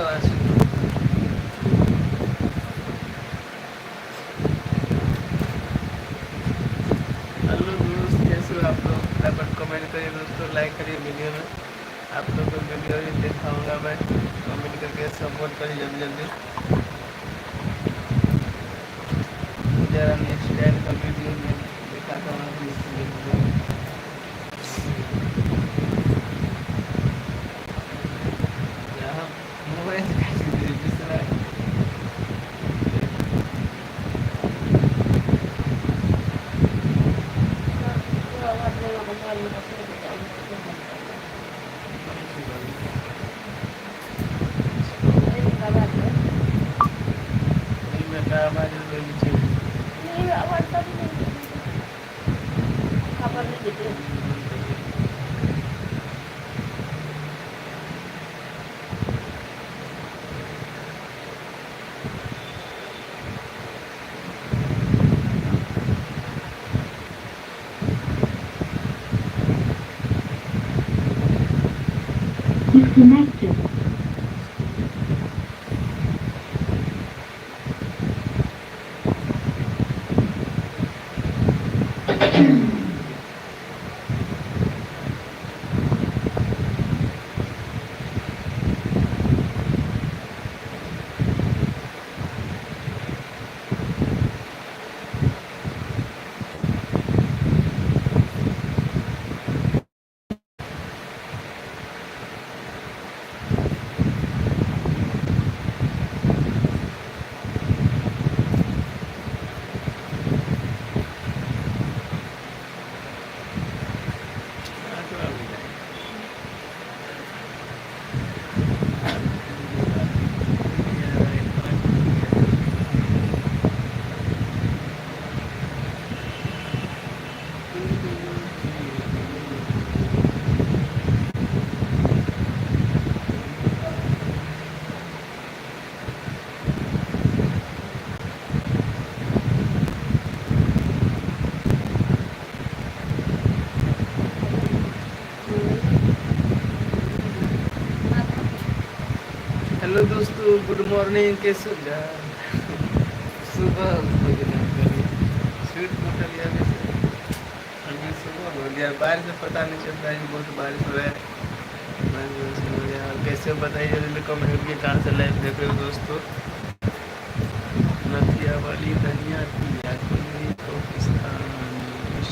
आवाज सुन। हेलो दोस्त, कैसे हो आप लोग? फटाफट कमेंट करिए दोस्तों, लाइक करिए वीडियो में। आप लोग को वीडियो भी देखा होगा मैं, कमेंट करके सपोर्ट करिए जल्दी जल्दी। जरा नेक्स्ट टाइम का वीडियो में देखा था यहाँ मोबाइल दूसरा में का आवाज नीचे Disconnected. हेलो दोस्तों, गुड मॉर्निंग। कैसे सुबह स्वीट बोतल या अभी सुबह हो गया, बारिश में पता नहीं चलता है कि बहुत बारिश हो रहा है। बारिश हो गया। और कैसे बताइए जल्दी कमेंट करके कहाँ से लाइव देख रहे हो दोस्तों। नथिया वाली धनिया की